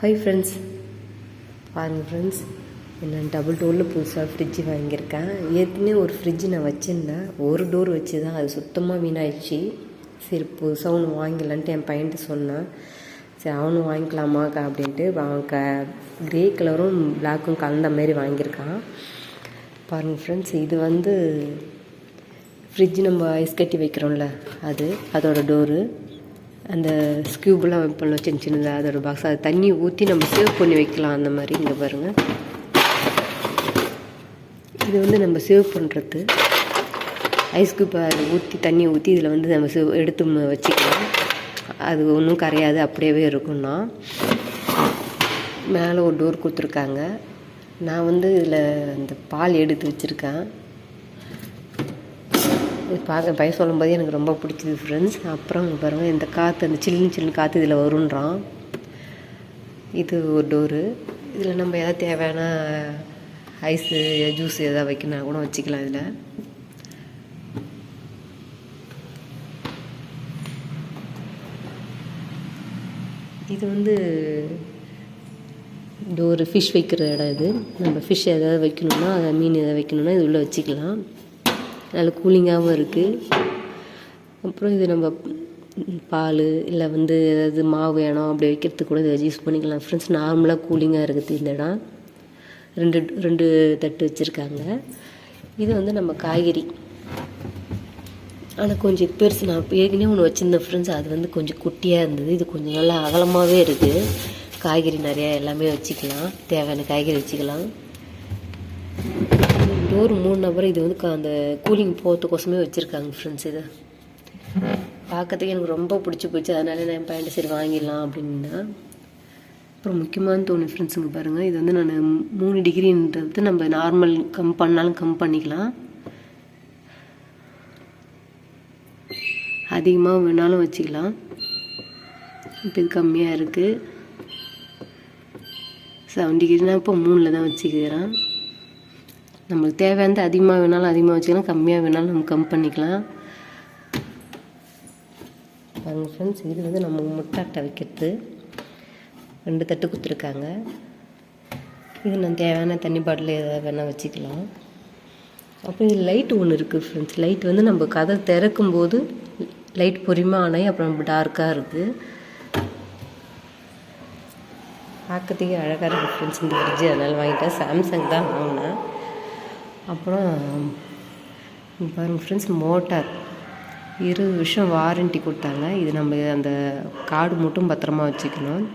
Hi friends, பாருங்கள் friends, நான் double டோரில் புதுசாக ஃப்ரிட்ஜு வாங்கியிருக்கேன். ஏற்கனவே ஒரு ஃப்ரிட்ஜு நான் வச்சுருந்தேன், ஒரு டோர் வச்சு தான் அது சுத்தமாக வீணாயிடுச்சு. சரி புதுசாக ஒன்று வாங்கிடலான்ட்டு என் பையன்ட்டு சொன்னேன். சரி அவனும் வாங்கிக்கலாமாக்கா அப்படின்ட்டு அவன் க்ரே கலரும் பிளாக்கும் கலந்த மாரி வாங்கியிருக்கான். பாருங்கள் ஃப்ரெண்ட்ஸ், இது ஃப்ரிட்ஜு நம்ம ஐஸ் கட்டி வைக்கிறோம்ல அதோட டோரு. அந்த ஸ்கியூப்லாம் வைப்போம்ல சின்ன சின்னதாக, அதோடய பாக்ஸ். அது தண்ணி ஊற்றி நம்ம சேவ் பண்ணி வைக்கலாம் அந்த மாதிரி. இங்கே பாருங்கள், இது நம்ம சேவ் பண்ணுறது. ஐஸ் க்யூப்பை ஊற்றி தண்ணி ஊற்றி இதில் நம்ம எடுத்து வச்சுக்கலாம். அது ஒன்றும் கரையாது, அப்படியே இருக்கும்னா. மேலே ஒரு டோர் கொடுத்துருக்காங்க. நான் இதில் இந்த பால் எடுத்து வச்சுருக்கேன். இது பார்க்க பையன் சொல்லும்போதே எனக்கு ரொம்ப பிடிச்சிது ஃப்ரெண்ட்ஸ். அப்புறம் பாருங்கள், இந்த காற்று, அந்த சில்லுன்னு காற்று இதில் வருன்றான். இது ஒரு டோரு. இதில் நம்ம எதாவது தேவையான ஐஸு ஜூஸ் எதாவது வைக்கணும் கூட வச்சுக்கலாம். இதில் இது டோரு ஃபிஷ் வைக்கிற இடம். இது நம்ம ஃபிஷ் எதாவது வைக்கணும்னா, அதை மீன் எதாவது வைக்கணும்னா இது உள்ளே வச்சுக்கலாம். நல்ல கூலிங்காகவும் இருக்குது. அப்புறம் இது நம்ம பால் இல்லை ஏதாவது மாவு வேணும் அப்படி வைக்கிறதுக்கு கூட இதை யூஸ் பண்ணிக்கலாம் ஃப்ரெண்ட்ஸ். நார்மலாக கூலிங்காக இருக்குது இந்த இடம். ரெண்டு தட்டு வச்சுருக்காங்க. இது நம்ம காய்கறி, ஆனால் கொஞ்சம் பெருசு. நான் ஏற்கனவே ஒன்று வச்சுருந்தேன் ஃப்ரெண்ட்ஸ், அது கொஞ்சம் குட்டியாக இருந்தது. இது கொஞ்சம் நல்லா அகலமாகவே இருக்குது. காய்கறி நிறையா எல்லாமே வச்சுக்கலாம், தேவையான காய்கறி வச்சுக்கலாம். டோர் 3 நபர். இது அந்த கூலிங் போகிறதுக்கோசமே வச்சுருக்காங்க ஃப்ரெண்ட்ஸ். இதை பார்க்கறதுக்கு எனக்கு ரொம்ப பிடிச்சி போச்சு. அதனால நான் என் பையன்ட்டு சரி வாங்கிடலாம் அப்படின்னா. அப்புறம் முக்கியமான தோணு ஃப்ரெண்ட்ஸுங்க பாருங்கள், இது நான் 3 டிகிரின்றது நம்ம நார்மல் பண்ணாலும் கம் பண்ணிக்கலாம். அதிகமாக வேணாலும் வச்சுக்கலாம். இப்போ இது கம்மியாக இருக்குது. 7 டிகிரினா இப்போ 3ல் தான் வச்சுக்கிறேன். நம்மளுக்கு தேவையானது அதிகமாக வேணாலும் அதிகமாக வச்சுக்கலாம், கம்மியாக வேணாலும் நம்ம கம் பண்ணிக்கலாம். பாருங்கள் ஃப்ரெண்ட்ஸ், இது நம்ம முட்டை அட்டை வைக்கிறது. 2 தட்டு கொடுத்துருக்காங்க. இது நான் தேவையான தண்ணி பாட்டில் எதாவது வேணால் வச்சுக்கலாம். அப்புறம் இது லைட் ஒன்று இருக்குது ஃப்ரெண்ட்ஸ். லைட் நம்ம கதை திறக்கும்போது லைட் பொறுமையாக ஆனால் அப்புறம் நம்ம டார்க்காக இருக்குது. பார்க்கறதுக்கே அழகாக இருக்குது ஃப்ரெண்ட்ஸ் இந்த ஃப்ரிட்ஜு. அதனால் வாங்கிட்டேன். சாம்சங் தான் வாங்கினேன். அப்புறம் பாருங்கள் ஃப்ரெண்ட்ஸ், மோட்டார் 20 வருஷம் வாரண்ட்டி கொடுத்தாங்க. இது நம்ம அந்த கார்டு மட்டும் பத்திரமா வச்சுக்கணும்.